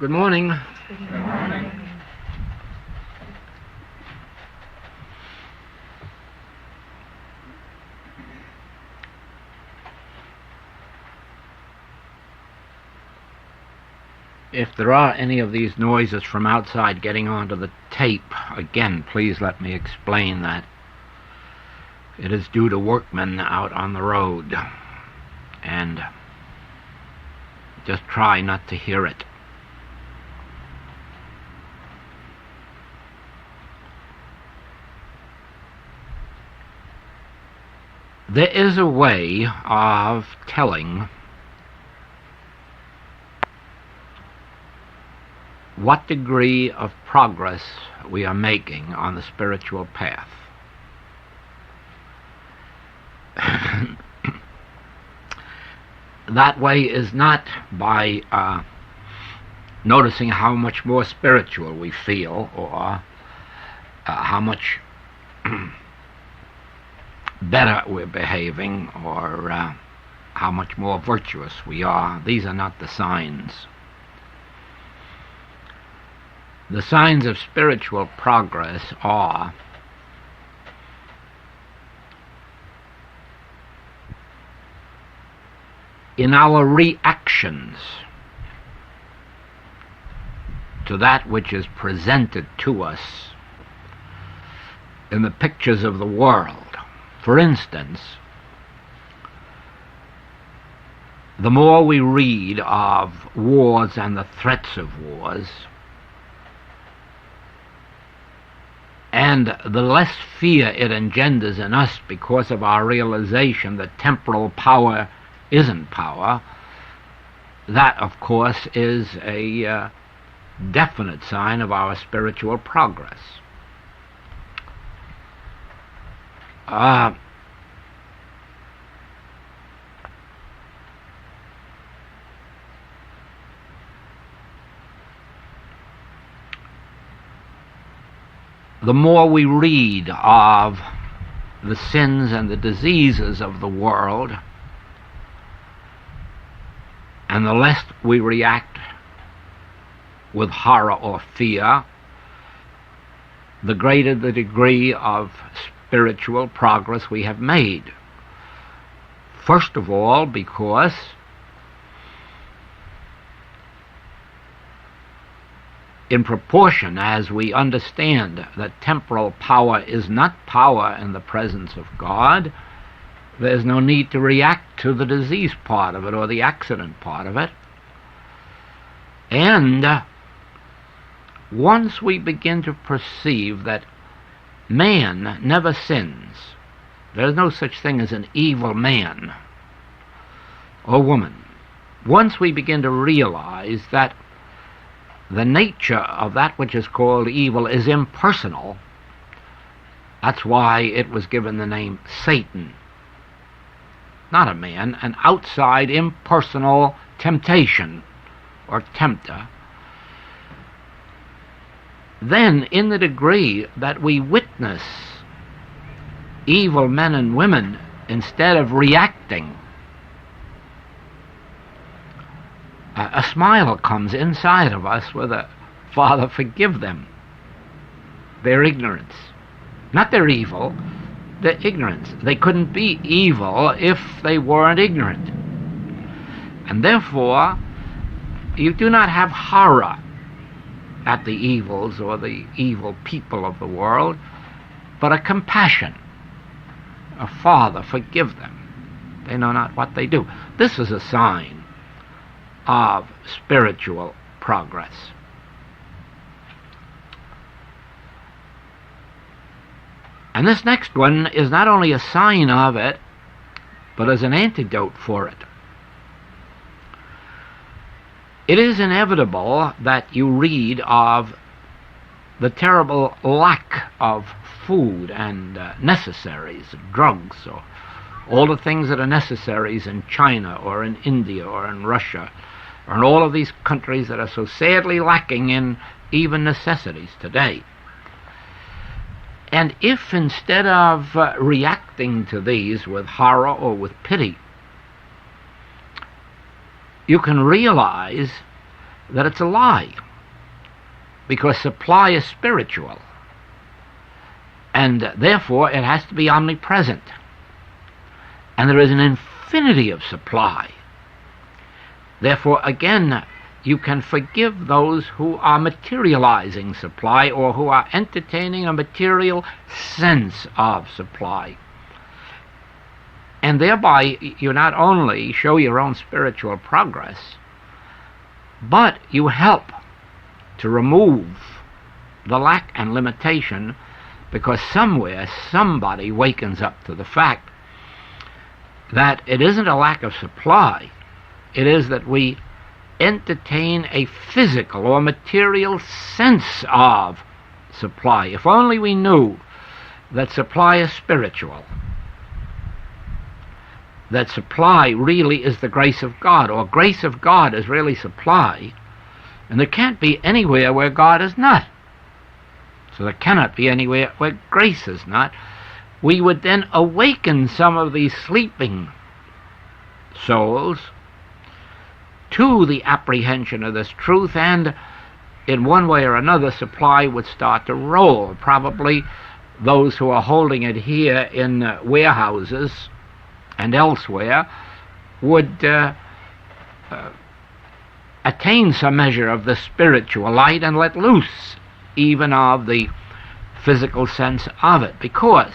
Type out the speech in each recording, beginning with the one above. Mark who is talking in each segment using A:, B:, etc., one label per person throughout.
A: Good morning.
B: Good morning.
A: If there are any of these noises from outside getting onto the tape, again, please let me explain that it is due to workmen out on the road, and just try not to hear it. There is a way of telling what degree of progress we are making on the spiritual path. That way is not by noticing how much more spiritual we feel, or how much better we're behaving, or how much more virtuous we are. These are not the signs. The signs of spiritual progress are in our reactions to that which is presented to us in the pictures of the world. For instance, the more we read of wars and the threats of wars, and the less fear it engenders in us because of our realization that temporal power isn't power, that, of course, is a definite sign of our spiritual progress. The more we read of the sins and the diseases of the world, and the less we react with horror or fear, the greater the degree of spiritual progress we have made. First of all, because in proportion as we understand that temporal power is not power in the presence of God, there's no need to react to the disease part of it or the accident part of it. And once we begin to perceive that man never sins, there's no such thing as an evil man or woman. Once we begin to realize that the nature of that which is called evil is impersonal, that's why it was given the name Satan. Not a man, an outside impersonal temptation or tempter. Then, in the degree that we witness evil men and women, instead of reacting, a smile comes inside of us with a Father, forgive them. Their ignorance. Not their evil, their ignorance. They couldn't be evil if they weren't ignorant. And therefore, you do not have horror at the evils or the evil people of the world, but a compassion. A Father, forgive them. They know not what they do. This is a sign of spiritual progress. And this next one is not only a sign of it, but as an antidote for it. It is inevitable that you read of the terrible lack of food and necessaries, drugs, or all the things that are necessaries in China or in India or in Russia, or in all of these countries that are so sadly lacking in even necessities today. And if instead of reacting to these with horror or with pity, you can realize that it's a lie, because supply is spiritual, and therefore it has to be omnipresent. And there is an infinity of supply. Therefore, again, you can forgive those who are materializing supply or who are entertaining a material sense of supply. And thereby, you not only show your own spiritual progress, but you help to remove the lack and limitation, because somewhere somebody wakens up to the fact that it isn't a lack of supply, it is that we entertain a physical or material sense of supply. If only we knew that supply is spiritual, that supply really is the grace of God, or grace of God is really supply, and there can't be anywhere where God is not. So there cannot be anywhere where grace is not. We would then awaken some of these sleeping souls to the apprehension of this truth, and in one way or another supply would start to roll. Probably those who are holding it here in warehouses and elsewhere would attain some measure of the spiritual light and let loose even of the physical sense of it, because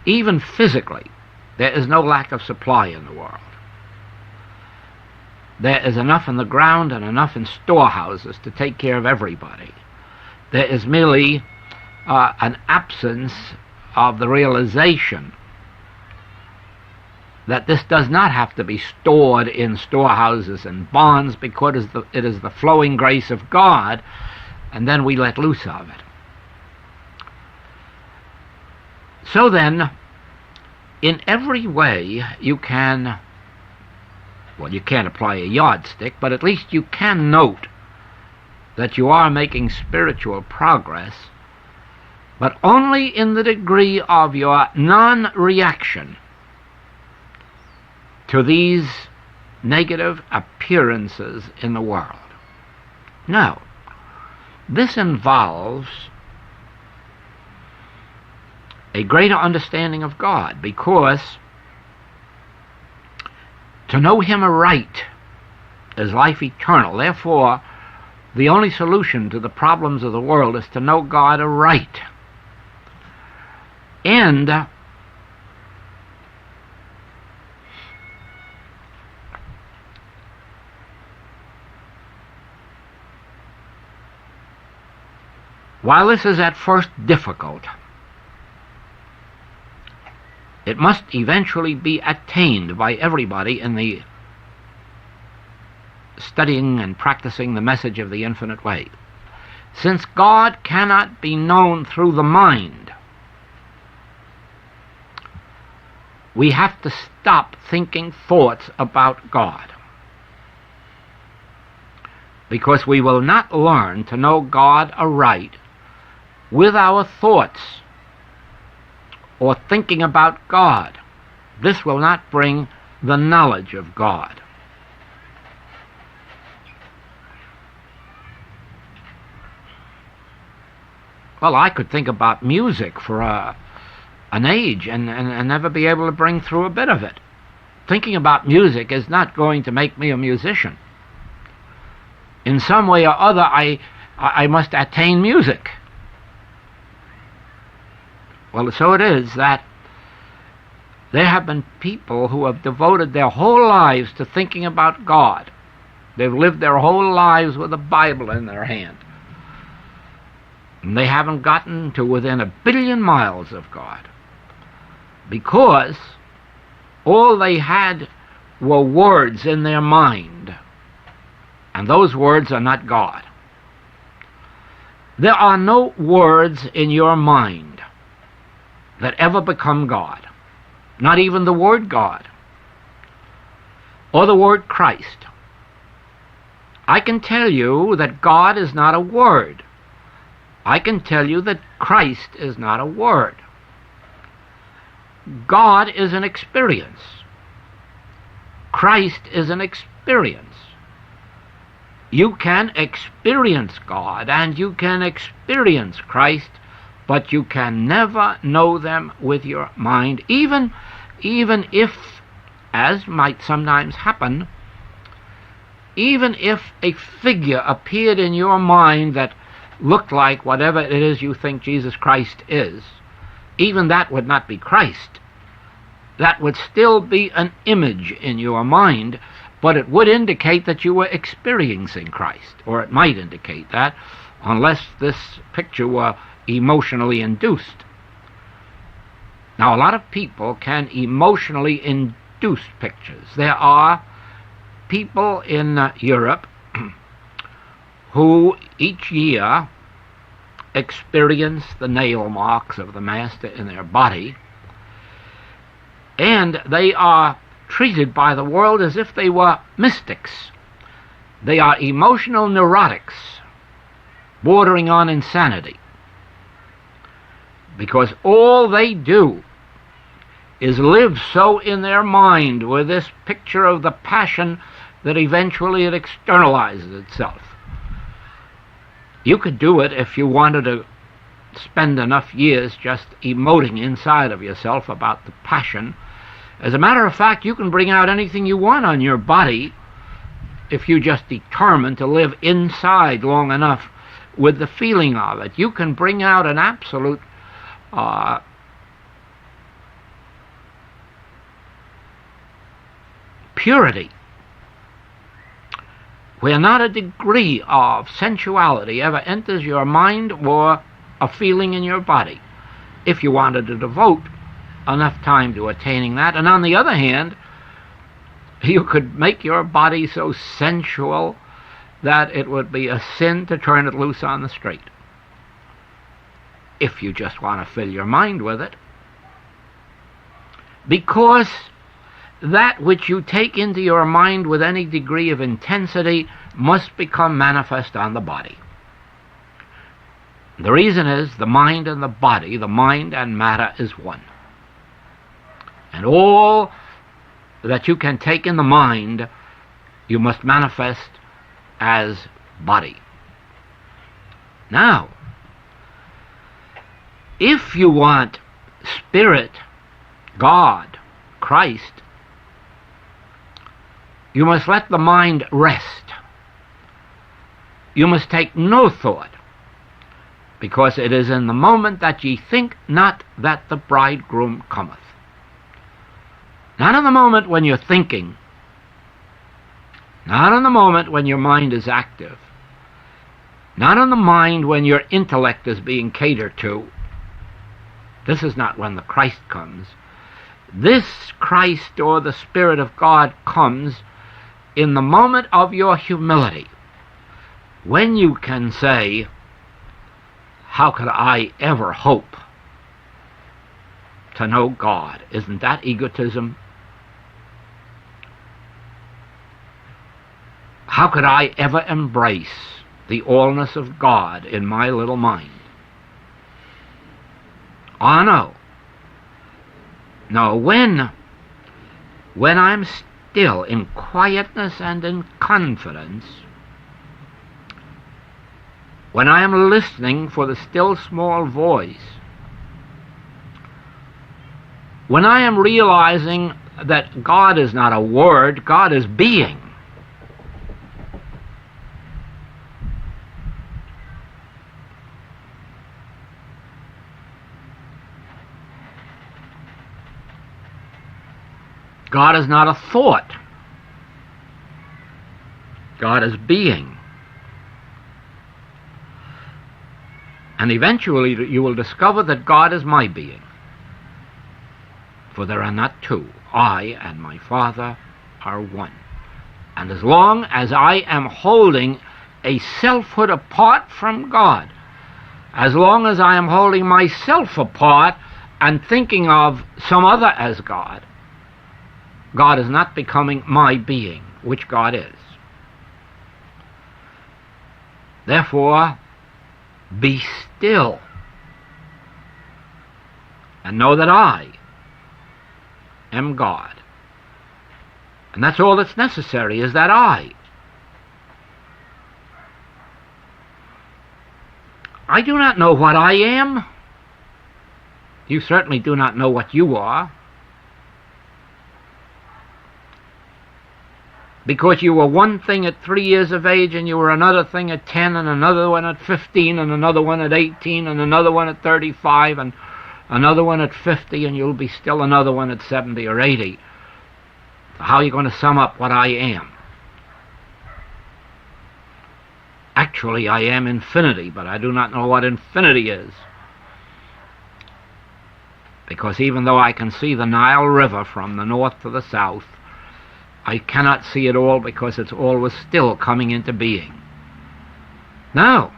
A: even physically there is no lack of supply in the world. There is enough in the ground and enough in storehouses to take care of everybody. There is merely an absence of the realization that this does not have to be stored in storehouses and barns, because it is the flowing grace of God, and then we let loose of it. So then, in every way you can, well, you can't apply a yardstick, but at least you can note that you are making spiritual progress, but only in the degree of your non-reaction to these negative appearances in the world. Now, this involves a greater understanding of God, because to know Him aright is life eternal. Therefore, the only solution to the problems of the world is to know God aright. And while this is at first difficult, it must eventually be attained by everybody in the studying and practicing the message of the infinite way. Since God cannot be known through the mind, we have to stop thinking thoughts about God, because we will not learn to know God aright with our thoughts or thinking about God. This will not bring the knowledge of God. Well, I could think about music for an age and never be able to bring through a bit of it. Thinking about music is not going to make me a musician. In some way or other, I must attain music. Well, so it is that there have been people who have devoted their whole lives to thinking about God. They've lived their whole lives with a Bible in their hand. And they haven't gotten to within 1 billion miles of God, because all they had were words in their mind, and those words are not God. There are no words in your mind that ever become God, not even the word God or the word Christ. I can tell you that God is not a word. I can tell you that Christ is not a word. God is an experience. Christ is an experience. You can experience God and you can experience Christ, but you can never know them with your mind, even if, as might sometimes happen, even if a figure appeared in your mind that looked like whatever it is you think Jesus Christ is, even that would not be Christ. That would still be an image in your mind, but it would indicate that you were experiencing Christ, or it might indicate that, unless this picture were emotionally induced. Now, a lot of people can emotionally induce pictures. There are people in Europe who each year experience the nail marks of the Master in their body, and they are treated by the world as if they were mystics. They are emotional neurotics, bordering on insanity, because all they do is live so in their mind with this picture of the passion that eventually it externalizes itself. You could do it if you wanted to spend enough years just emoting inside of yourself about the passion. As a matter of fact, you can bring out anything you want on your body if you just determine to live inside long enough with the feeling of it. You can bring out an absolute purity where not a degree of sensuality ever enters your mind or a feeling in your body, if you wanted to devote enough time to attaining that. And on the other hand, you could make your body so sensual that it would be a sin to turn it loose on the street, if you just want to fill your mind with it. Because that which you take into your mind with any degree of intensity must become manifest on the body. The reason is the mind and the body, the mind and matter is one. And all that you can take in the mind, you must manifest as body. Now, if you want spirit, God, Christ, you must let the mind rest. You must take no thought, because it is in the moment that ye think not that the bridegroom cometh. Not in the moment when you're thinking, not in the moment when your mind is active, not in the mind when your intellect is being catered to. This is not when the Christ comes. This Christ, or the Spirit of God, comes in the moment of your humility, when you can say, how could I ever hope to know God? Isn't that egotism? How could I ever embrace the allness of God in my little mind? Oh, no. No, when I'm still in quietness and in confidence, when I am listening for the still small voice, when I am realizing that God is not a word, God is being, God is not a thought. God is being. And eventually you will discover that God is my being. For there are not two. I and my Father are one. And as long as I am holding a selfhood apart from God, as long as I am holding myself apart and thinking of some other as God, God is not becoming my being, which God is. Therefore, be still and know that I am God. And that's all that's necessary, is that I. I do not know what I am. You certainly do not know what you are. Because you were one thing at 3 years of age, and you were another thing at 10, and another one at 15, and another one at 18, and another one at 35, and another one at 50, and you'll be still another one at 70 or 80. How are you going to sum up what I am? Actually, I am infinity, but I do not know what infinity is. Because even though I can see the Nile River from the north to the south, I cannot see it all because it's always still coming into being. No.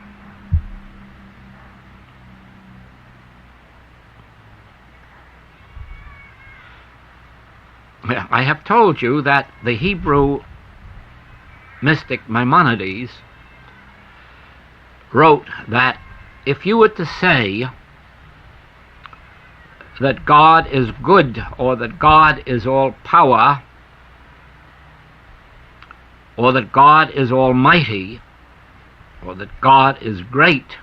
A: I have told you that the Hebrew mystic Maimonides wrote that if you were to say that God is good, or that God is all power, or that God is almighty, or that God is great,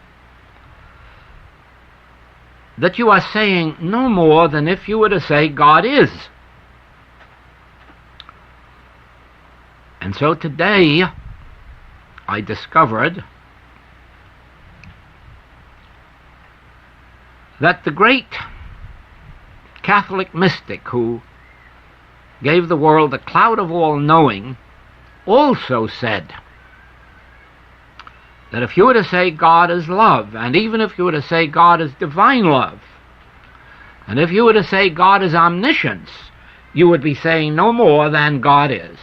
A: that you are saying no more than if you were to say God is. And so today I discovered that the great Catholic mystic who gave the world the cloud of all knowing also said that if you were to say God is love, and even if you were to say God is divine love, and if you were to say God is omniscience, you would be saying no more than God is.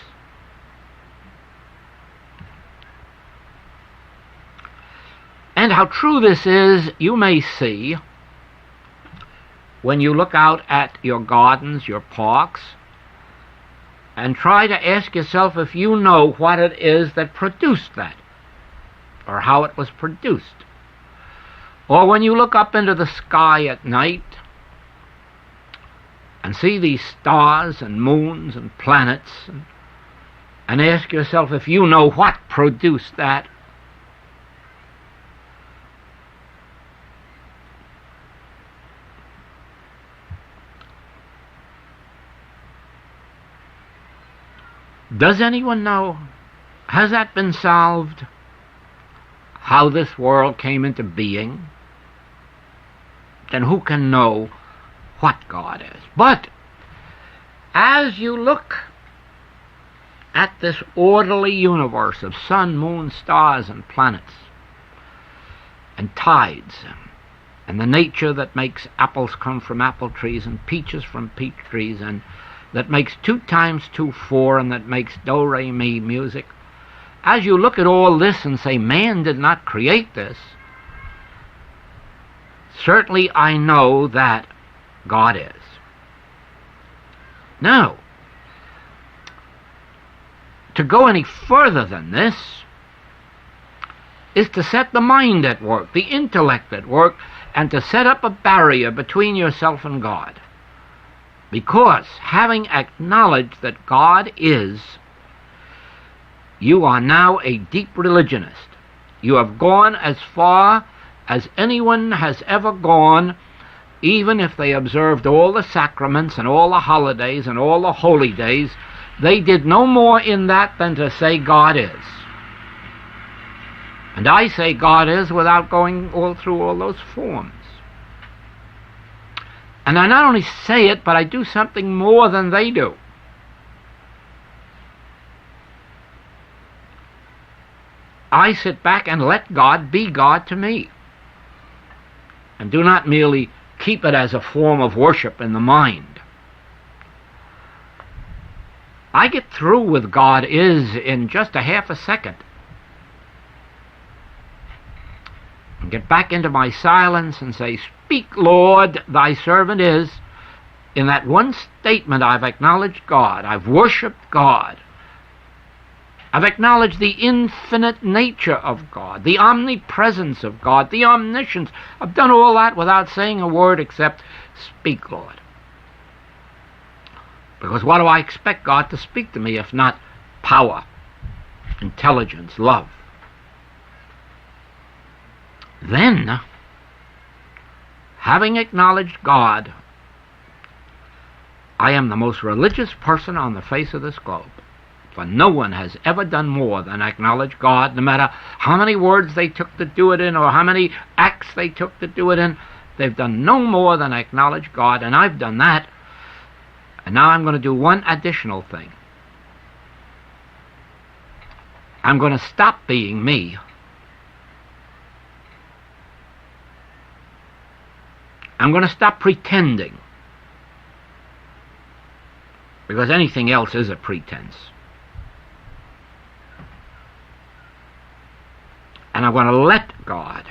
A: And how true this is, you may see when you look out at your gardens, your parks, and try to ask yourself if you know what it is that produced that, or how it was produced. Or when you look up into the sky at night and see these stars and moons and planets, and ask yourself if you know what produced that. Does anyone know? Has that been solved? How this world came into being? Then who can know what God is? But as you look at this orderly universe of sun, moon, stars, and planets, and tides, and the nature that makes apples come from apple trees and peaches from peach trees, and that makes 2 times 2 4, and that makes do re mi music, as you look at all this and say, man did not create this, certainly I know that God is. Now, to go any further than this is to set the mind at work, the intellect at work, and to set up a barrier between yourself and God. Because having acknowledged that God is, you are now a deep religionist. You have gone as far as anyone has ever gone, even if they observed all the sacraments and all the holidays and all the holy days. They did no more in that than to say God is. And I say God is without going all through all those forms. And I not only say it, but I do something more than they do. I sit back and let God be God to me. And do not merely keep it as a form of worship in the mind. I get through with God is in just a half a second. And get back into my silence and say, "Speak, Lord, thy servant is." In that one statement, I've acknowledged God. I've worshipped God. I've acknowledged the infinite nature of God, the omnipresence of God, the omniscience. I've done all that without saying a word except, "Speak, Lord." Because what do I expect God to speak to me if not power, intelligence, love? Then, having acknowledged God, I am the most religious person on the face of this globe. For no one has ever done more than acknowledge God, no matter how many words they took to do it in or how many acts they took to do it in. They've done no more than acknowledge God, and I've done that. And now I'm going to do one additional thing. I'm going to stop being me. I'm going to stop pretending. Because anything else is a pretense. And I'm going to let God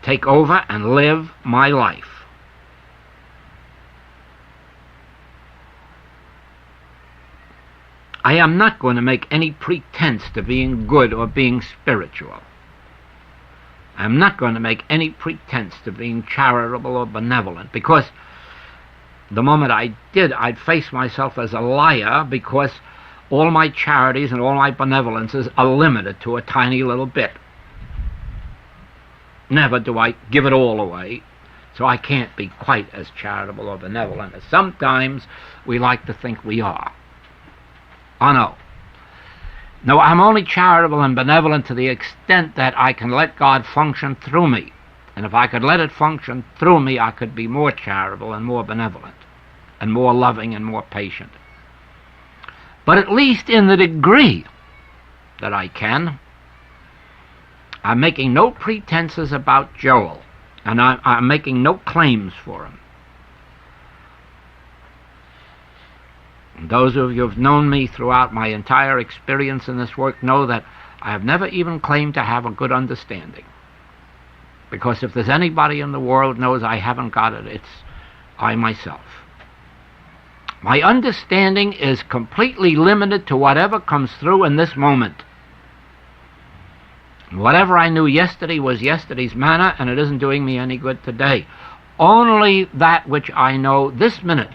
A: take over and live my life. I am not going to make any pretense to being good or being spiritual. I'm not going to make any pretense to being charitable or benevolent, because the moment I did, I'd face myself as a liar, because all my charities and all my benevolences are limited to a tiny little bit. Never do I give it all away, so I can't be quite as charitable or benevolent as sometimes we like to think we are. Oh no. No, I'm only charitable and benevolent to the extent that I can let God function through me. And if I could let it function through me, I could be more charitable and more benevolent and more loving and more patient. But at least in the degree that I can, I'm making no pretenses about Joel, and I'm making no claims for him. And those of you who have known me throughout my entire experience in this work know that I have never even claimed to have a good understanding. Because if there's anybody in the world knows I haven't got it, it's I myself. My understanding is completely limited to whatever comes through in this moment. Whatever I knew yesterday was yesterday's manna, and it isn't doing me any good today. Only that which I know this minute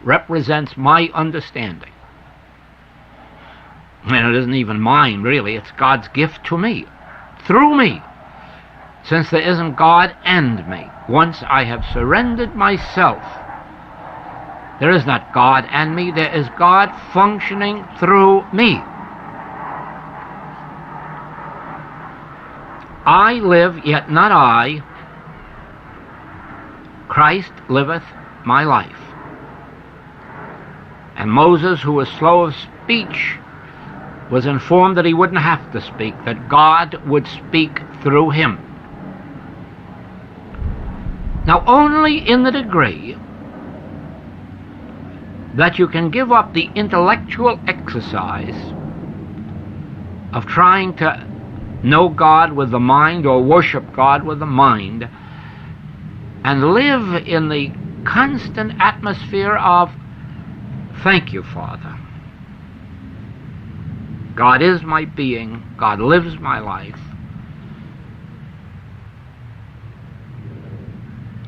A: represents my understanding. And it isn't even mine, really. It's God's gift to me, through me, since there isn't God and me. Once I have surrendered myself, there is not God and me. There is God functioning through me. I live, yet not I. Christ liveth my life. And Moses, who was slow of speech, was informed that he wouldn't have to speak, that God would speak through him. Now, only in the degree that you can give up the intellectual exercise of trying to know God with the mind or worship God with the mind and live in the constant atmosphere of thank you, Father. God is my being. God lives my life.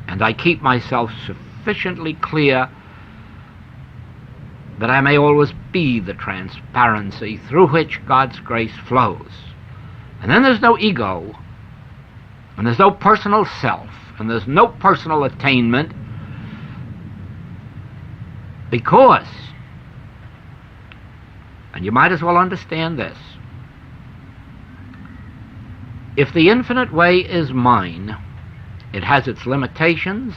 A: And I keep myself sufficiently clear that I may always be the transparency through which God's grace flows. And then there's no ego, and there's no personal self, and there's no personal attainment, because, and you might as well understand this, if the infinite way is mine, it has its limitations,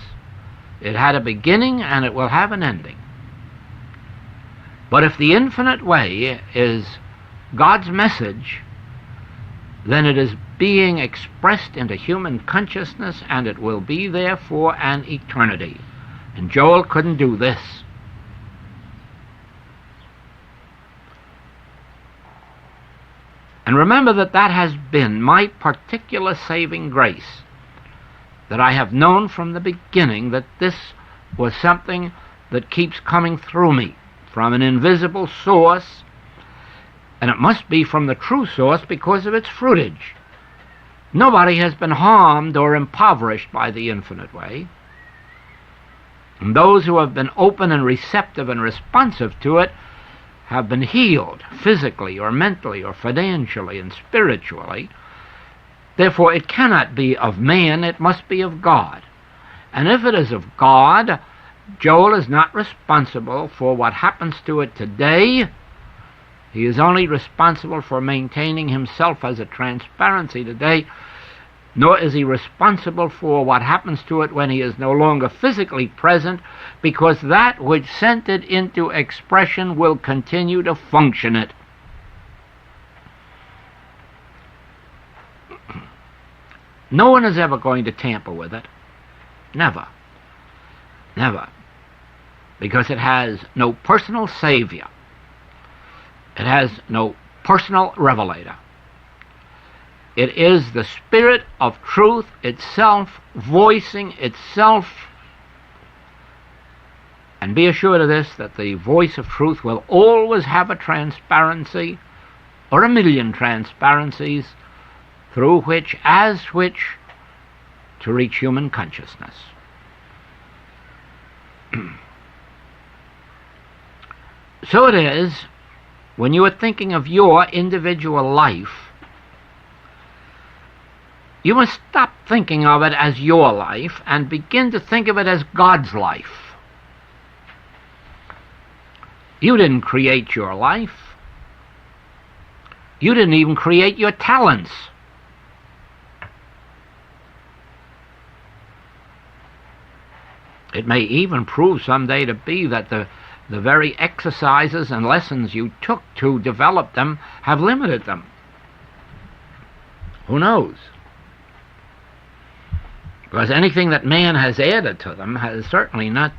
A: it had a beginning, and it will have an ending. But if the infinite way is God's message, then it is being expressed into human consciousness, and it will be there for an eternity. And Joel couldn't do this. And remember that that has been my particular saving grace, that I have known from the beginning that this was something that keeps coming through me from an invisible source, and it must be from the true source because of its fruitage. Nobody has been harmed or impoverished by the infinite way. And those who have been open and receptive and responsive to it have been healed physically or mentally or financially and spiritually. Therefore, it cannot be of man, it must be of God. And if it is of God, Joel is not responsible for what happens to it today. He is only responsible for maintaining himself as a transparency today, nor is he responsible for what happens to it when he is no longer physically present, because that which sent it into expression will continue to function it. No one is ever going to tamper with it. Never. Never. Because it has no personal savior. It has no personal revelator. It is the Spirit of truth itself voicing itself. And be assured of this, that the voice of truth will always have a transparency, or a million transparencies, through which, as which, to reach human consciousness. So it is, when you are thinking of your individual life, you must stop thinking of it as your life and begin to think of it as God's life. You didn't create your life. You didn't even create your talents. It may even prove someday to be that the very exercises and lessons you took to develop them have limited them. Who knows? Because anything that man has added to them has certainly not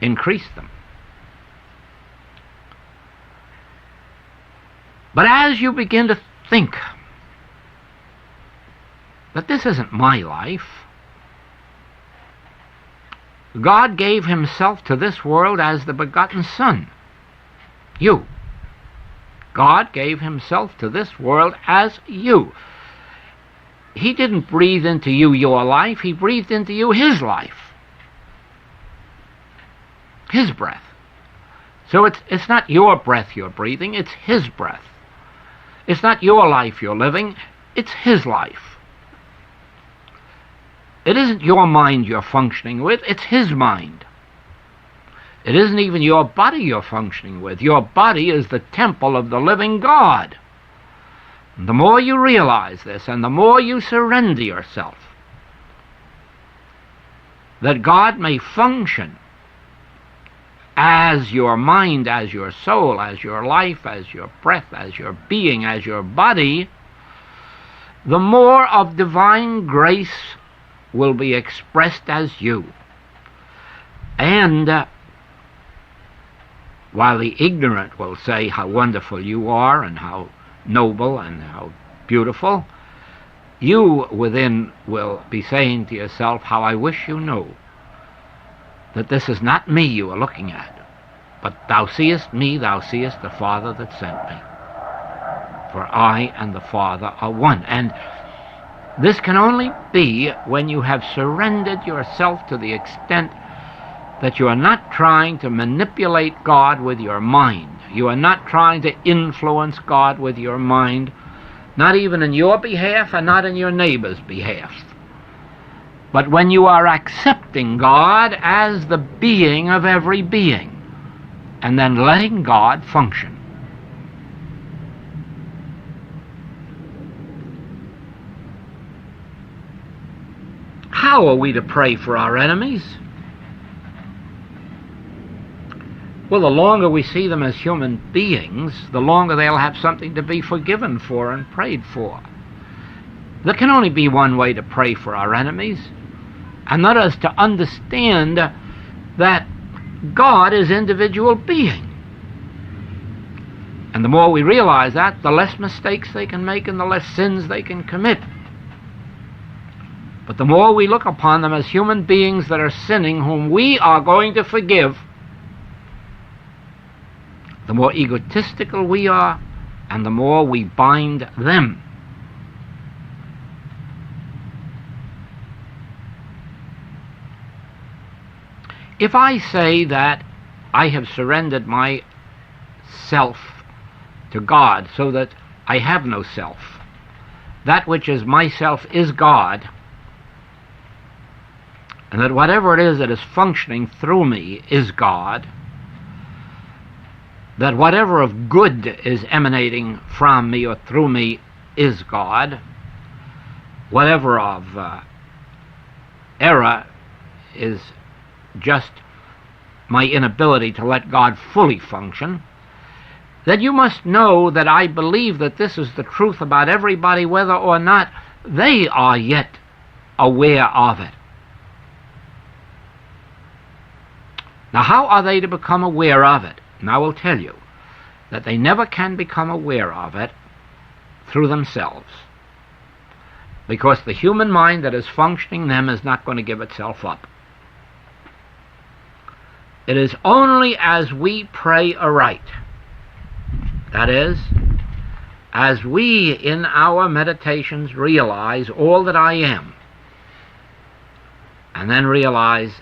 A: increased them. But as you begin to think that this isn't my life, God gave himself to this world as the begotten Son. You. God gave himself to this world as you. He didn't breathe into you your life. He breathed into you his life. His breath. So it's not your breath you're breathing, it's his breath. It's not your life you're living, it's his life. It isn't your mind you're functioning with, it's his mind. It isn't even your body you're functioning with. Your body is the temple of the living God. And the more you realize this, and the more you surrender yourself, that God may function as your mind, as your soul, as your life, as your breath, as your being, as your body, the more of divine grace will be expressed as you. And while the ignorant will say how wonderful you are and how noble and how beautiful, you within will be saying to yourself, how I wish you knew that this is not me you are looking at, but thou seest me, thou seest the Father that sent me. For I and the Father are one. And this can only be when you have surrendered yourself to the extent that you are not trying to manipulate God with your mind. You are not trying to influence God with your mind, not even in your behalf and not in your neighbor's behalf. But when you are accepting God as the being of every being, and then letting God function. How are we to pray for our enemies? Well, the longer we see them as human beings, the longer they'll have something to be forgiven for and prayed for. There can only be one way to pray for our enemies, and that is to understand that God is individual being. And the more we realize that, the less mistakes they can make and the less sins they can commit. But the more we look upon them as human beings that are sinning, whom we are going to forgive, the more egotistical we are, and the more we bind them. If I say that I have surrendered my self to God, so that I have no self. That which is myself is God, and that whatever it is that is functioning through me is God, that whatever of good is emanating from me or through me is God, whatever of error is just my inability to let God fully function, then you must know that I believe that this is the truth about everybody, whether or not they are yet aware of it. Now, how are they to become aware of it? And I will tell you that they never can become aware of it through themselves, because the human mind that is functioning in them is not going to give itself up. It is only as we pray aright, that is, as we in our meditations realize all that I am, and then realize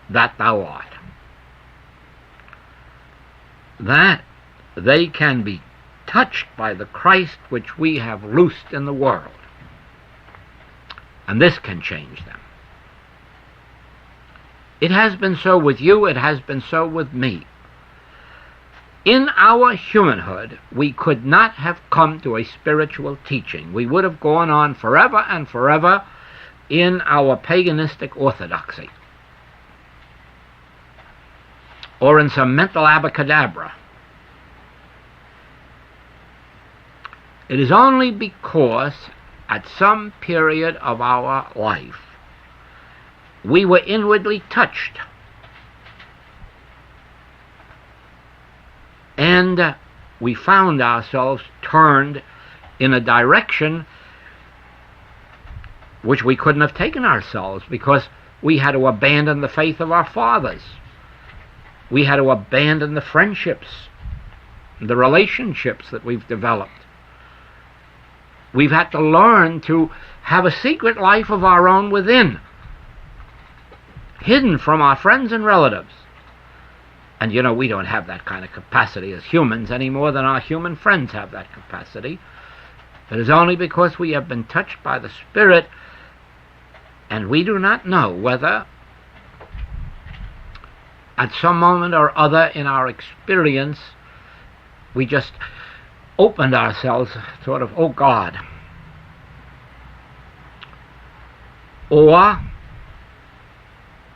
A: that thou art, that they can be touched by the Christ which we have loosed in the world. And this can change them. It has been so with you, it has been so with me. In our humanhood, we could not have come to a spiritual teaching. We would have gone on forever and forever in our paganistic orthodoxy, or in some mental abracadabra. It is only because at some period of our life we were inwardly touched, and we found ourselves turned in a direction which we couldn't have taken ourselves, because we had to abandon the faith of our fathers. We had to abandon the friendships, the relationships that we've developed. We've had to learn to have a secret life of our own within, hidden from our friends and relatives. And you know, we don't have that kind of capacity as humans any more than our human friends have that capacity. It is only because we have been touched by the Spirit, and we do not know whether at some moment or other in our experience we just opened ourselves, sort of, oh God. Or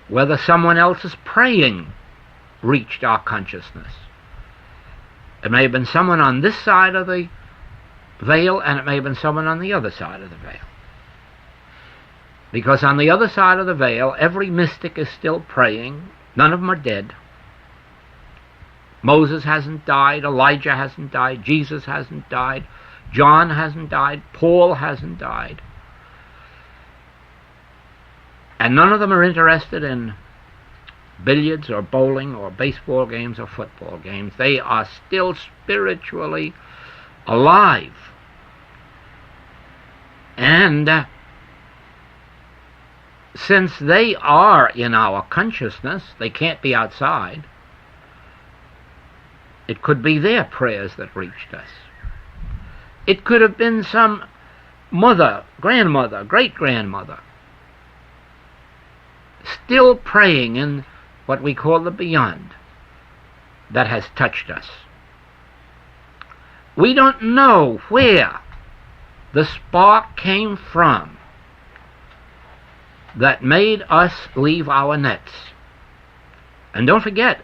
A: whether someone else's praying reached our consciousness. It may have been someone on this side of the veil, and it may have been someone on the other side of the veil. Because on the other side of the veil, every mystic is still praying. None of them are dead. Moses hasn't died, Elijah hasn't died, Jesus hasn't died, John hasn't died, Paul hasn't died. And none of them are interested in billiards or bowling or baseball games or football games. They are still spiritually alive. And since they are in our consciousness, they can't be outside. It could be their prayers that reached us. It could have been some mother, grandmother, great-grandmother, still praying in what we call the beyond, that has touched us. We don't know where the spark came from that made us leave our nets. And don't forget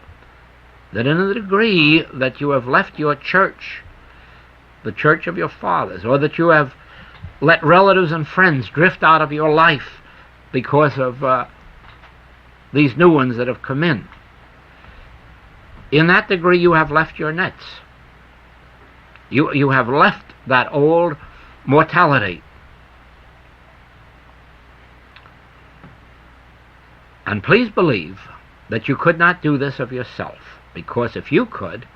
A: that in the degree that you have left your church, the church of your fathers, or that you have let relatives and friends drift out of your life because of these new ones that have come in that degree you have left your nets. You have left that old mortality. And please believe that you could not do this of yourself, because if you could,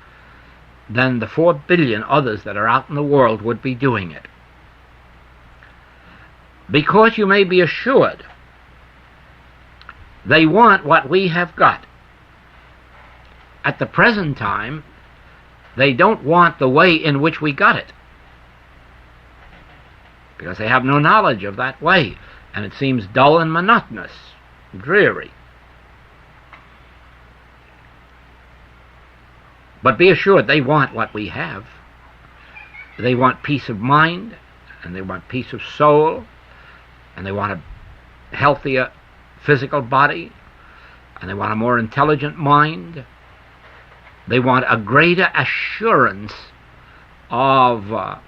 A: then the 4 billion others that are out in the world would be doing it. Because you may be assured they want what we have got. At the present time, They don't want the way in which we got it, because they have no knowledge of that way, and it seems dull and monotonous, dreary. But be assured, they want what we have. They want peace of mind, and they want peace of soul, and they want a healthier physical body, and they want a more intelligent mind. They want a greater assurance of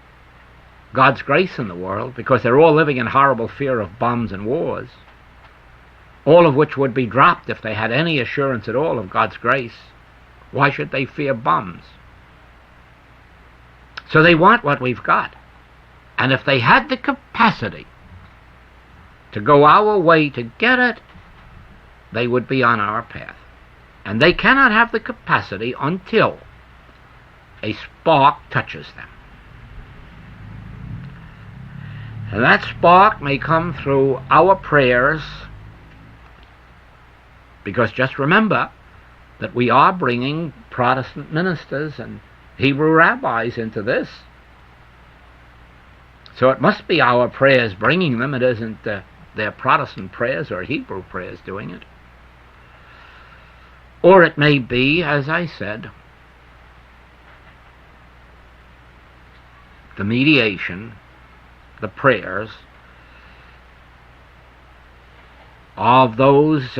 A: God's grace in the world, because they're all living in horrible fear of bombs and wars, all of which would be dropped if they had any assurance at all of God's grace. Why should they fear bombs? So they want what we've got. And if they had the capacity to go our way to get it, they would be on our path. And they cannot have the capacity until a spark touches them. And that spark may come through our prayers, because just remember that we are bringing Protestant ministers and Hebrew rabbis into this. So it must be our prayers bringing them. It isn't their Protestant prayers or Hebrew prayers doing it. Or it may be, as I said, the mediation, the prayers of those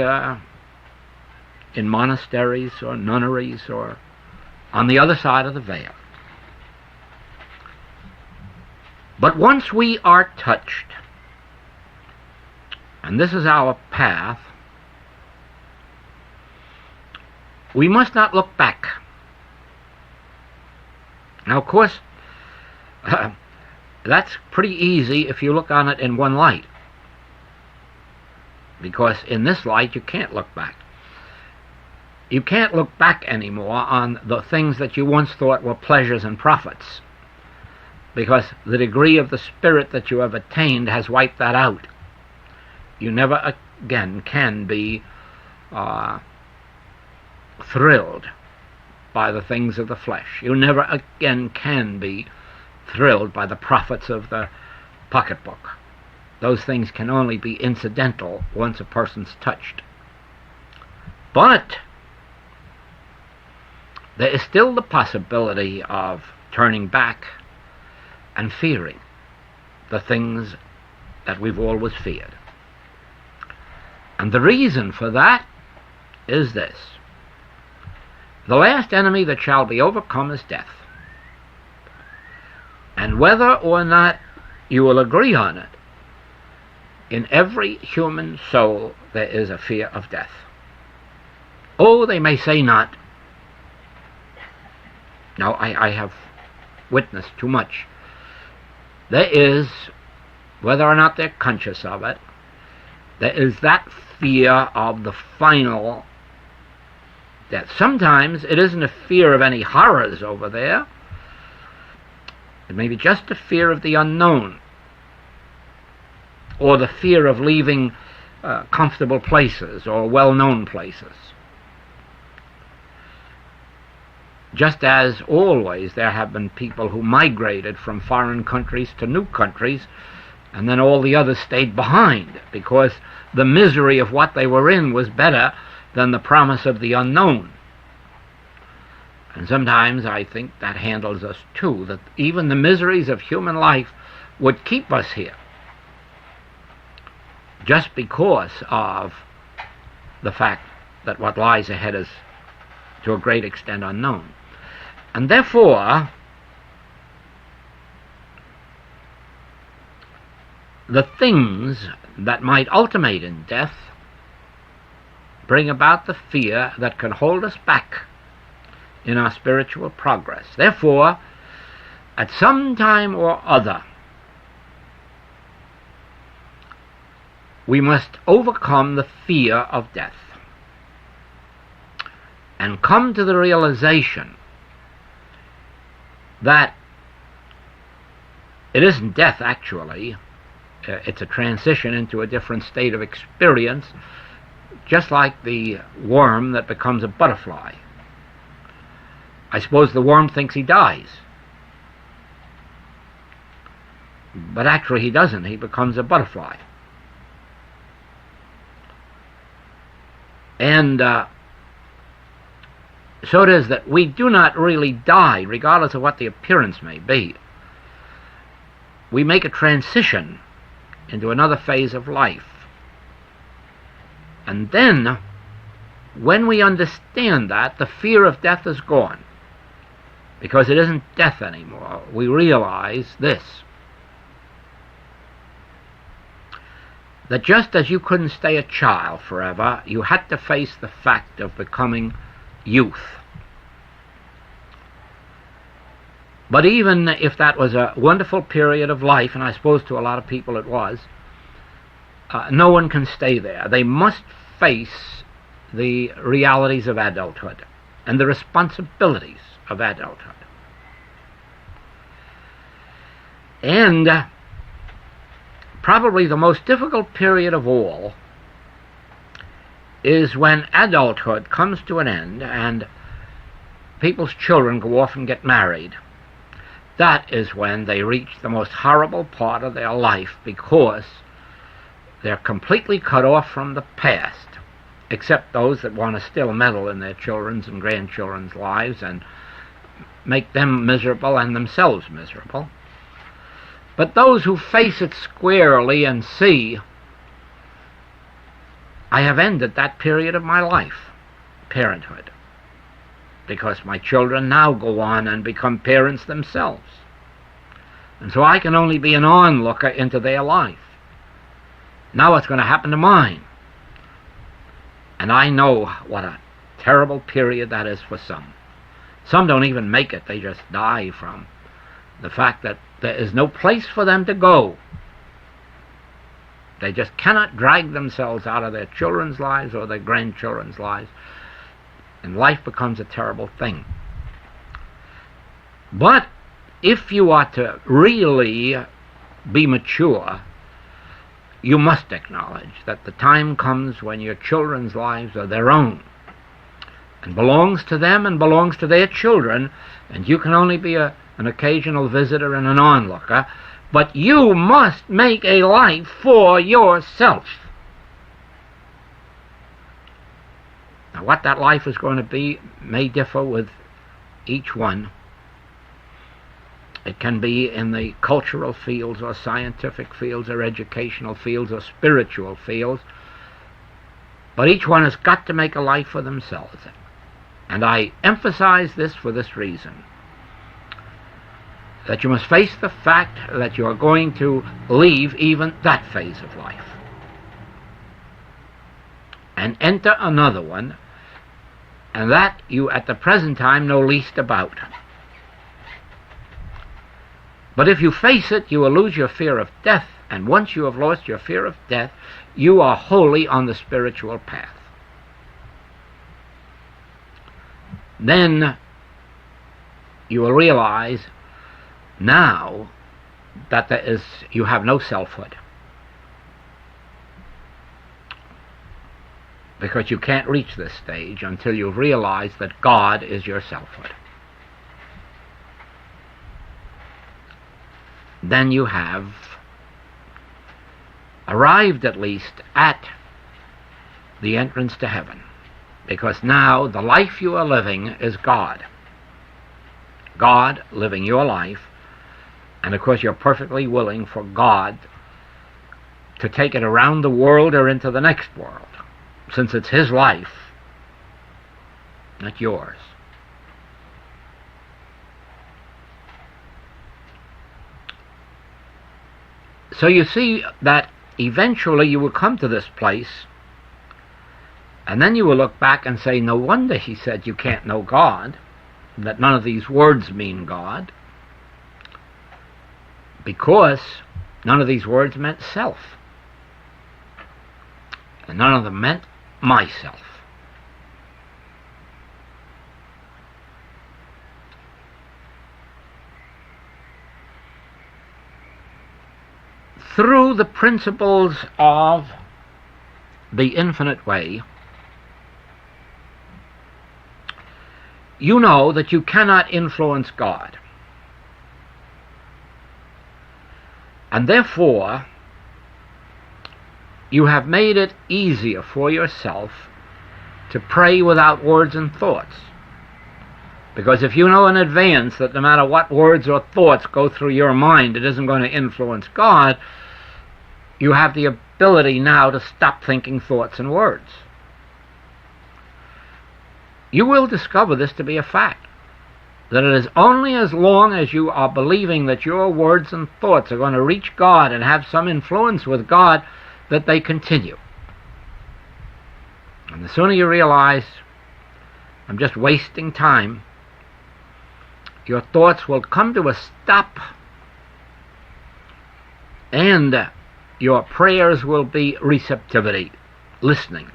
A: in monasteries or nunneries or on the other side of the veil. But once we are touched, and this is our path, we must not look back. Now, of course, that's pretty easy if you look on it in one light, because in this light you can't look back. You can't look back anymore on the things that you once thought were pleasures and profits, because the degree of the spirit that you have attained has wiped that out. You never again can be thrilled by the things of the flesh. You never again can be thrilled by the profits of the pocketbook. Those things can only be incidental once a person's touched. But there is still the possibility of turning back and fearing the things that we've always feared. And the reason for that is this: the last enemy that shall be overcome is death. And whether or not you will agree on it, in every human soul there is a fear of death. Oh, they may say not. Now, I have witnessed too much. There is, whether or not they're conscious of it, there is that fear of the final death. Sometimes it isn't a fear of any horrors over there. It may be just a fear of the unknown, or the fear of leaving comfortable places or well-known places. Just as always there have been people who migrated from foreign countries to new countries, and then all the others stayed behind because the misery of what they were in was better than the promise of the unknown. And sometimes I think that handles us too, that even the miseries of human life would keep us here just because of the fact that what lies ahead is to a great extent unknown. And therefore, the things that might ultimate in death bring about the fear that can hold us back in our spiritual progress. Therefore, at some time or other, we must overcome the fear of death and come to the realization that it isn't death actually, it's a transition into a different state of experience, just like the worm that becomes a butterfly. I suppose the worm thinks he dies. But actually he doesn't. He becomes a butterfly. And so it is that we do not really die, regardless of what the appearance may be. We make a transition into another phase of life. And then, when we understand that, the fear of death is gone. Because it isn't death anymore. We realize this: that just as you couldn't stay a child forever, you had to face the fact of becoming youth. But even if that was a wonderful period of life, and I suppose to a lot of people it was, no one can stay there. They must face the realities of adulthood and the responsibilities of adulthood. And probably the most difficult period of all is when adulthood comes to an end and people's children go off and get married. That is when they reach the most horrible part of their life, because they're completely cut off from the past, except those that want to still meddle in their children's and grandchildren's lives and make them miserable and themselves miserable. But those who face it squarely and see, I have ended that period of my life, parenthood, because my children now go on and become parents themselves. And so I can only be an onlooker into their life. Now what's going to happen to mine? And I know what a terrible period that is for some. Some don't even make it. They just die from the fact that there is no place for them to go. They just cannot drag themselves out of their children's lives or their grandchildren's lives, and life becomes a terrible thing. But if you are to really be mature, you must acknowledge that the time comes when your children's lives are their own, and belongs to them and belongs to their children, and you can only be an occasional visitor and an onlooker, but you must make a life for yourself. Now, what that life is going to be may differ with each one. It can be in the cultural fields or scientific fields or educational fields or spiritual fields, but each one has got to make a life for themselves. And I emphasize this for this reason: that you must face the fact that you are going to leave even that phase of life and enter another one, and that you at the present time know least about. But if you face it, you will lose your fear of death, and once you have lost your fear of death, you are wholly on the spiritual path. Then you will realize now that you have no selfhood, because you can't reach this stage until you've realized that God is your selfhood. Then you have arrived at least at the entrance to heaven, because now the life you are living is God. God living your life, and of course you're perfectly willing for God to take it around the world or into the next world, since it's His life, not yours. So you see that eventually you will come to this place, and then you will look back and say, no wonder He said you can't know God, that none of these words mean God, because none of these words meant self, and none of them meant myself. Through the principles of the infinite way, you know that you cannot influence God. And therefore, you have made it easier for yourself to pray without words and thoughts. Because if you know in advance that no matter what words or thoughts go through your mind, it isn't going to influence God, you have the ability now to stop thinking thoughts and words. You will discover this to be a fact, that it is only as long as you are believing that your words and thoughts are going to reach God and have some influence with God that they continue. And the sooner you realize, I'm just wasting time, your thoughts will come to a stop, and your prayers will be receptivity, listening,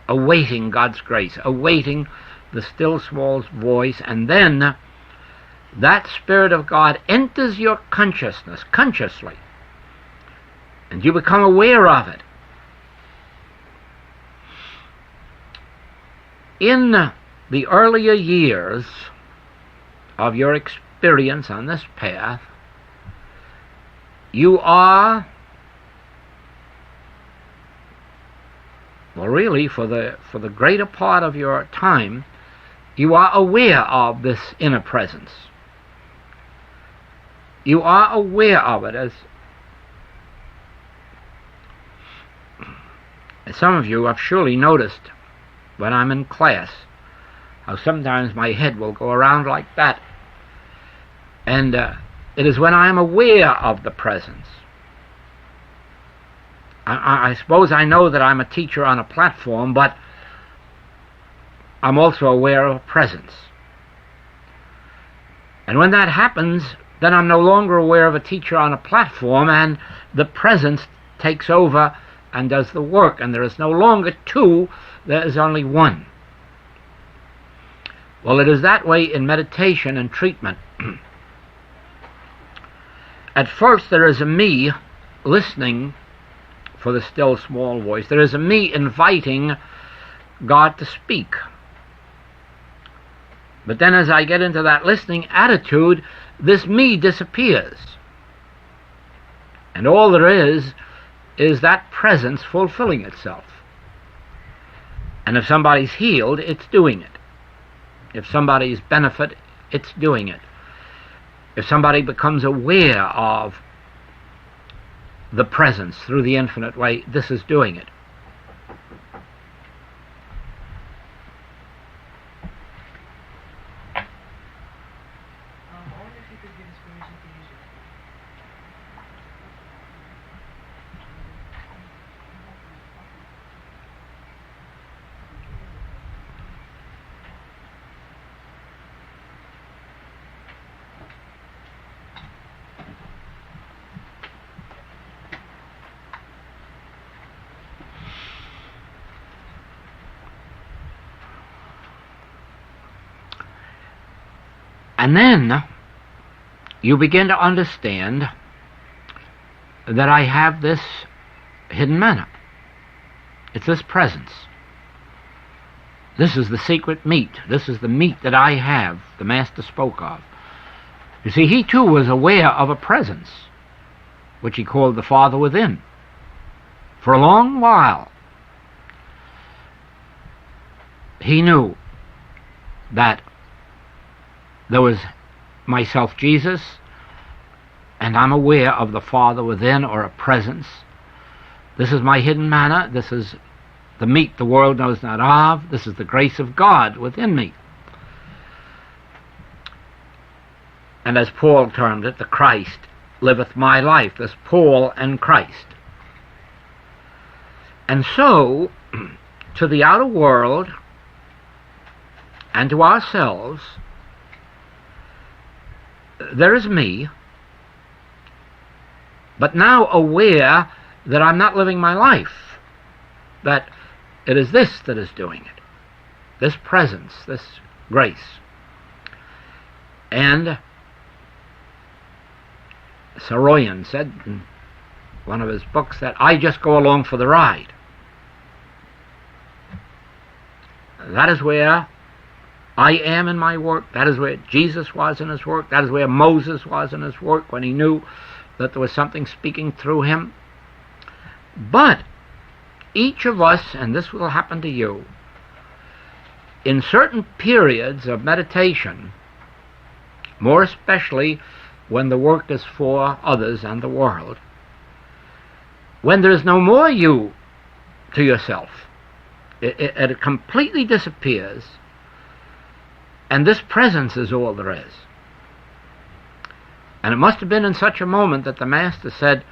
A: awaiting God's grace, awaiting the still small voice, and then that Spirit of God enters your consciousness consciously, and you become aware of it. In the earlier years of your experience on this path, you are, well, really, for the greater part of your time, you are aware of this inner presence. You are aware of it, as some of you have surely noticed when I'm in class, how sometimes my head will go around like that. And it is when I am aware of the presence. I suppose I know that I'm a teacher on a platform, but I'm also aware of a presence. And when that happens, then I'm no longer aware of a teacher on a platform, and the presence takes over and does the work, and there is no longer two, there is only one. Well, it is that way in meditation and treatment. At first there is a me listening for the still small voice. There is a me inviting God to speak. But then as I get into that listening attitude, this me disappears. And all there is that presence fulfilling itself. And if somebody's healed, it's doing it. If somebody's benefit, it's doing it. If somebody becomes aware of the presence through the infinite way, this is doing it. And then you begin to understand that I have this hidden manna. It's this presence. This is the secret meat. This is the meat that I have, the Master spoke of. You see, he too was aware of a presence, which he called the Father within. For a long while, he knew that there was myself, Jesus, and I'm aware of the Father within, or a presence. This is my hidden manna. This is the meat the world knows not of. This is the grace of God within me. And as Paul termed it, the Christ liveth my life. There's Paul and Christ. And so, to the outer world and to ourselves, there is me, but now aware that I'm not living my life, that it is this that is doing it, this presence, this grace. And Saroyan said in one of his books that I just go along for the ride. That is where I am in my work. That is where Jesus was in his work. That is where Moses was in his work, when he knew that there was something speaking through him. But each of us, and this will happen to you, in certain periods of meditation, more especially when the work is for others and the world, when there is no more you to yourself, it completely disappears, and this presence is all there is. And it must have been in such a moment that the Master said,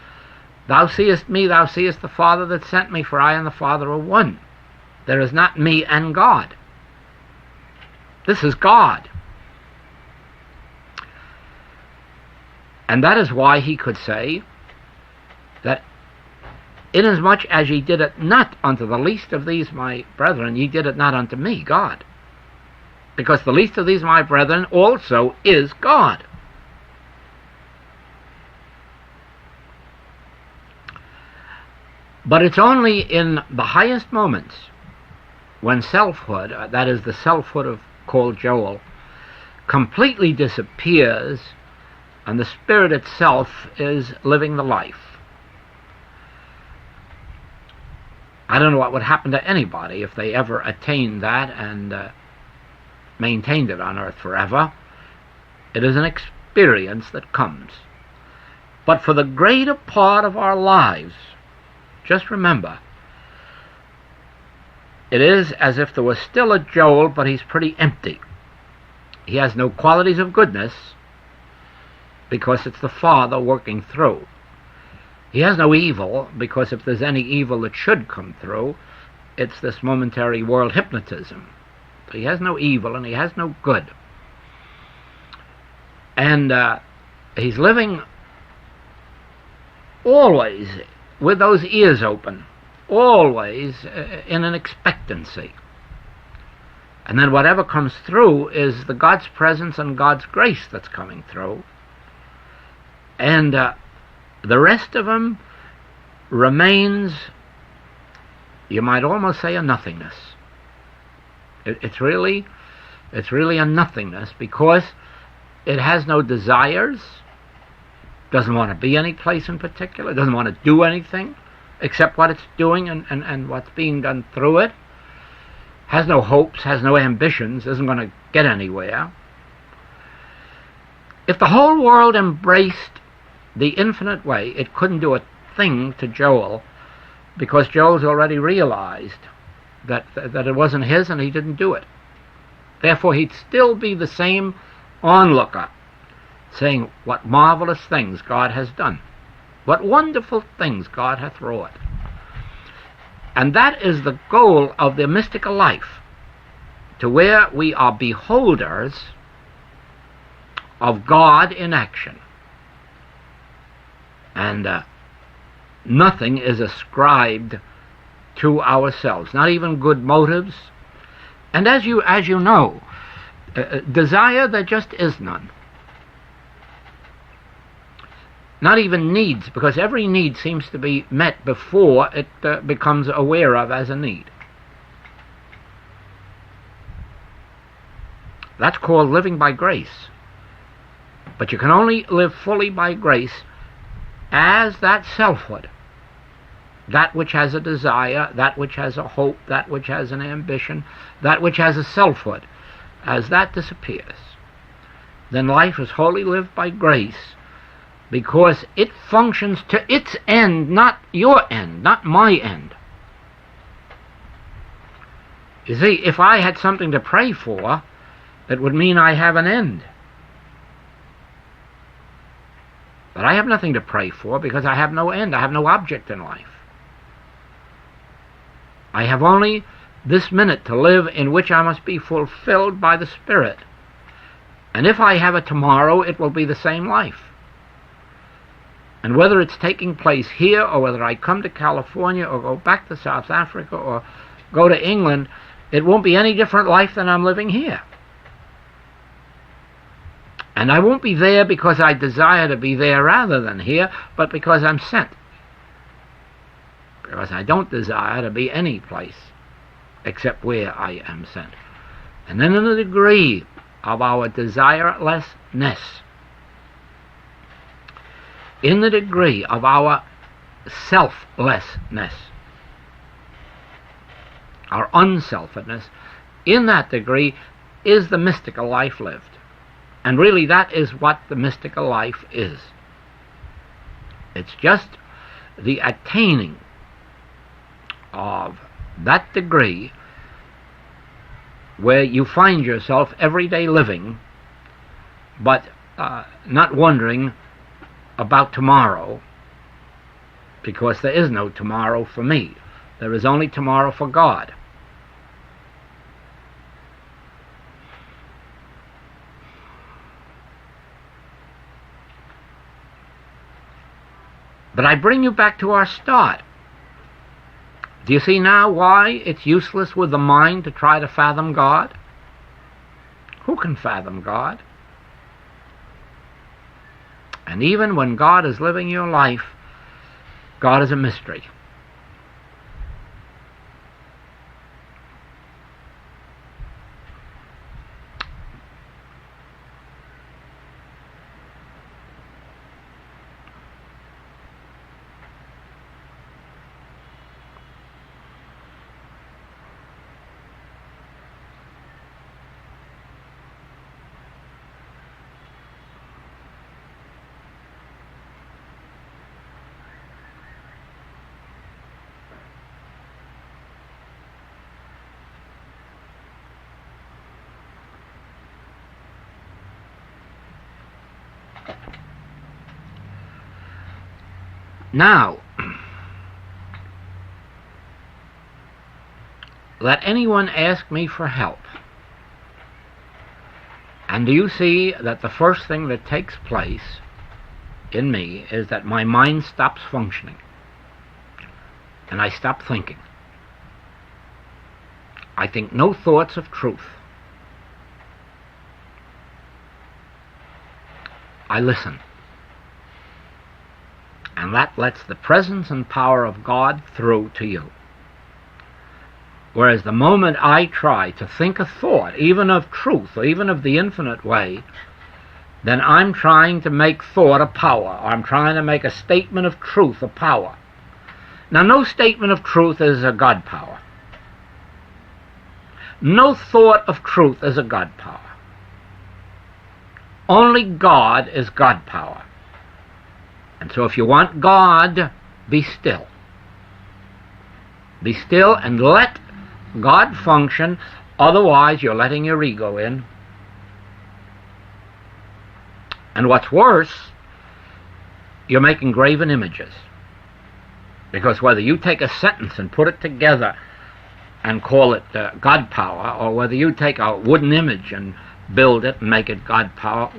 A: "Thou seest me, thou seest the Father that sent me, for I and the Father are one." There is not me and God. This is God. And that is why he could say that inasmuch as ye did it not unto the least of these my brethren, ye did it not unto me, God. Because the least of these my brethren also is God. But it's only in the highest moments when selfhood, that is the selfhood called Joel, completely disappears and the Spirit itself is living the life. I don't know what would happen to anybody if they ever attained that and maintained it on earth forever. It is an experience that comes. But for the greater part of our lives, just remember, it is as if there was still a Joel, but he's pretty empty. He has no qualities of goodness because it's the Father working through. He has no evil because if there's any evil that should come through, it's this momentary world hypnotism. So he has no evil and he has no good. And he's living always with those ears open, always in an expectancy. And then whatever comes through is the God's presence and God's grace that's coming through. And the rest of him remains, you might almost say, a nothingness. It's really a nothingness because it has no desires, doesn't want to be any place in particular, doesn't want to do anything except what it's doing and what's being done through it, has no hopes, has no ambitions, isn't going to get anywhere. If the whole world embraced the infinite way, it couldn't do a thing to Joel because Joel's already realized that it wasn't his and he didn't do it. Therefore, he'd still be the same onlooker, saying, "What marvelous things God has done. What wonderful things God hath wrought." And that is the goal of the mystical life, to where we are beholders of God in action. And nothing is ascribed to ourselves, not even good motives. And as you know, desire, there just is none. Not even needs, because every need seems to be met before it becomes aware of as a need. That's called living by grace. But you can only live fully by grace as that selfhood, that which has a desire, that which has a hope, that which has an ambition, that which has a selfhood. As that disappears, then life is wholly lived by grace, because it functions to its end, not your end, not my end. You see, if I had something to pray for, it would mean I have an end. But I have nothing to pray for because I have no end. I have no object in life. I have only this minute to live, in which I must be fulfilled by the Spirit. And if I have a tomorrow, it will be the same life. And whether it's taking place here, or whether I come to California, or go back to South Africa, or go to England, it won't be any different life than I'm living here. And I won't be there because I desire to be there rather than here, but because I'm sent. Because I don't desire to be any place except where I am sent. And in the degree of our desirelessness, in the degree of our selflessness, our unselfedness, in that degree is the mystical life lived. And really that is what the mystical life is. It's just the attaining of that degree where you find yourself every day living, but not wondering about tomorrow, because there is no tomorrow for me. There is only tomorrow for God. But I bring you back to our start. Do you see now why it's useless with the mind to try to fathom God? Who can fathom God? And even when God is living your life, God is a mystery. Now, let anyone ask me for help. And do you see that the first thing that takes place in me is that my mind stops functioning and I stop thinking. I think no thoughts of truth. I listen. And that lets the presence and power of God through to you. Whereas the moment I try to think a thought, even of truth, or even of the infinite way, then I'm trying to make thought a power, or I'm trying to make a statement of truth a power. Now, no statement of truth is a God power. No thought of truth is a God power. Only God is God power. And so if you want God, be still. Be still and let God function, otherwise you're letting your ego in. And what's worse, you're making graven images. Because whether you take a sentence and put it together and call it God power, or whether you take a wooden image and build it and make it God power,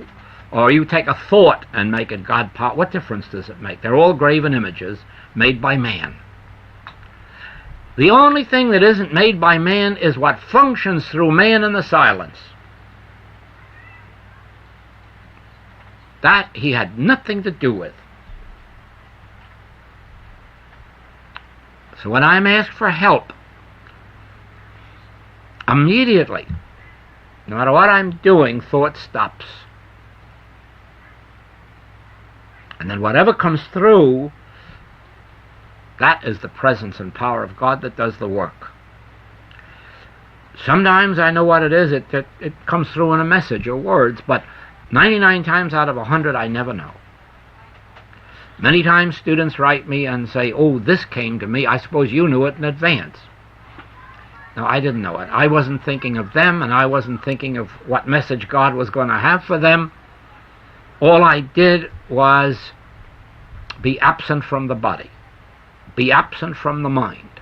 A: or you take a thought and make it God power, what difference does it make? They're all graven images made by man. The only thing that isn't made by man is what functions through man in the silence. That he had nothing to do with. So when I'm asked for help, immediately, no matter what I'm doing, thought stops. And then whatever comes through, that is the presence and power of God that does the work. Sometimes I know what it is. It comes through in a message or words, but 99 times out of 100 I never know. Many times students write me and say, oh, this came to me. I suppose you knew it in advance. No, I didn't know it. I wasn't thinking of them, and I wasn't thinking of what message God was going to have for them. All I did was be absent from the body, be absent from the mind,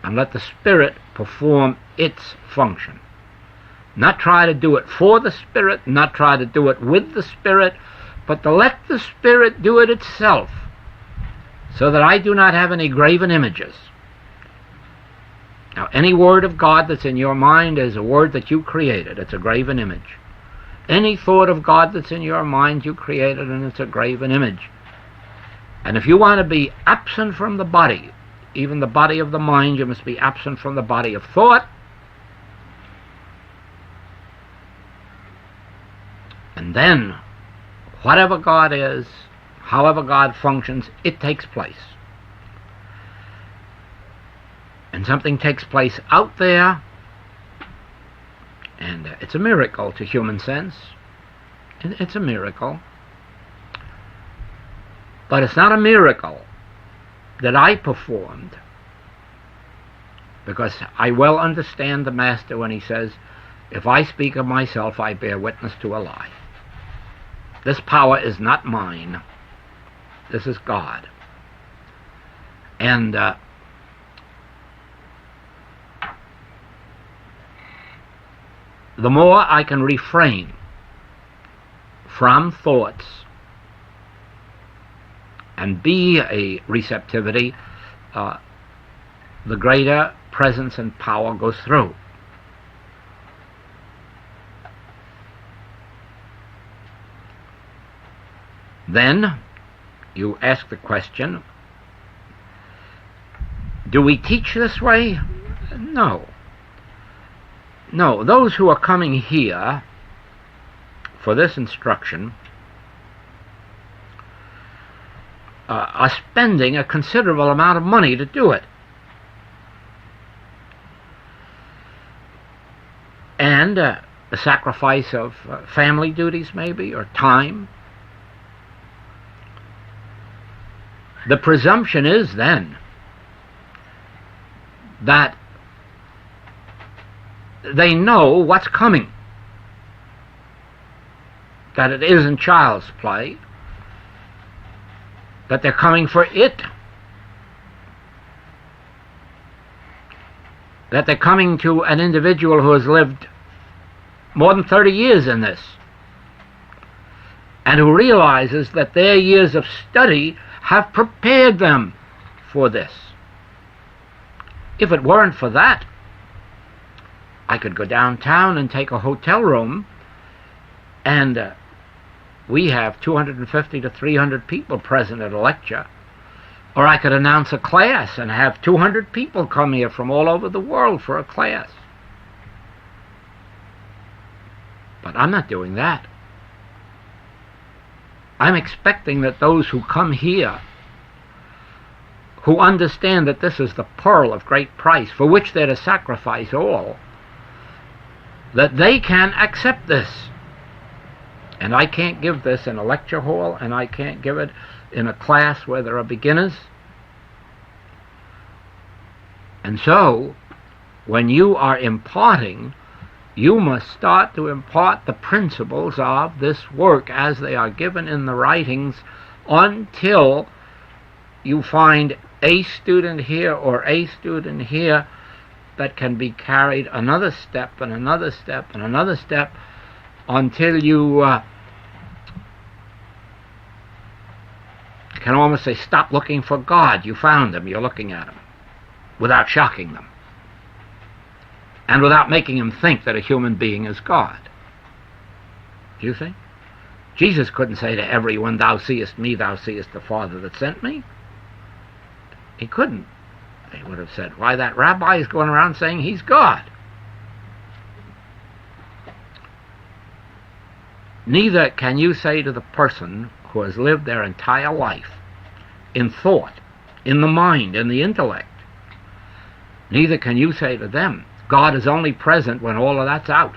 A: and let the Spirit perform its function. Not try to do it for the Spirit, not try to do it with the Spirit, but to let the Spirit do it itself, so that I do not have any graven images. Now, any word of God that's in your mind is a word that you created. It's a graven image. Any thought of God that's in your mind you created, and it's a graven image. And if you want to be absent from the body, even the body of the mind, you must be absent from the body of thought. then whatever God is, however God functions, it takes place. And something takes place out there, and it's a miracle to human sense. It's a miracle. But it's not a miracle that I performed, because I well understand the Master when he says, if I speak of myself, I bear witness to a lie. This power is not mine. This is God. And the more I can refrain from thoughts and be a receptivity, the greater presence and power goes through. Then you ask the question, do we teach this way? No. No, those who are coming here for this instruction are spending a considerable amount of money to do it. And a sacrifice of family duties maybe, or time. The presumption is then that they know what's coming, that it isn't child's play, that they're coming for it, that they're coming to an individual who has lived more than 30 years in this, and who realizes that their years of study have prepared them for this. If it weren't for that, I could go downtown and take a hotel room, and we have 250 to 300 people present at a lecture. Or I could announce a class and have 200 people come here from all over the world for a class. But I'm not doing that. I'm expecting that those who come here, who understand that this is the pearl of great price, for which they're to sacrifice all, that they can accept this. And I can't give this in a lecture hall, and I can't give it in a class where there are beginners. And so, when you are imparting, you must start to impart the principles of this work as they are given in the writings, until you find a student here or a student here that can be carried another step and another step and another step, until you can almost say, stop looking for God. You found him, you're looking at him, without shocking them, and without making them think that a human being is God. Do you see? Jesus couldn't say to everyone, thou seest me, thou seest the Father that sent me. He couldn't. They would have said, why, that rabbi is going around saying he's God. Neither can you say to the person who has lived their entire life in thought, in the mind, in the intellect, neither can you say to them, God is only present when all of that's out.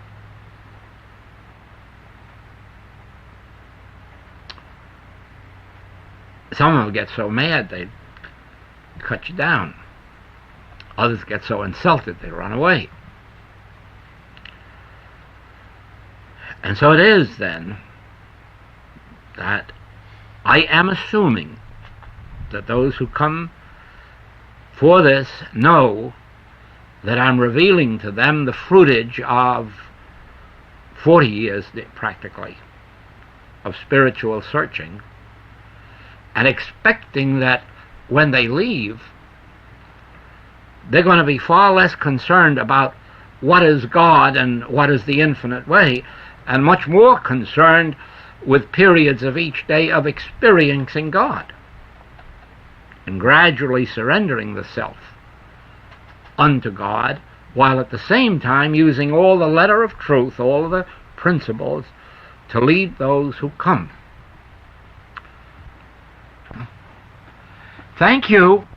A: Some of them get so mad they cut you down. Others get so insulted they run away. And so it is then that I am assuming that those who come for this know that I'm revealing to them the fruitage of 40 years practically of spiritual searching, and expecting that when they leave, they're going to be far less concerned about what is God and what is the infinite way, and much more concerned with periods of each day of experiencing God and gradually surrendering the self unto God, while at the same time using all the letter of truth, all the principles to lead those who come. Thank you.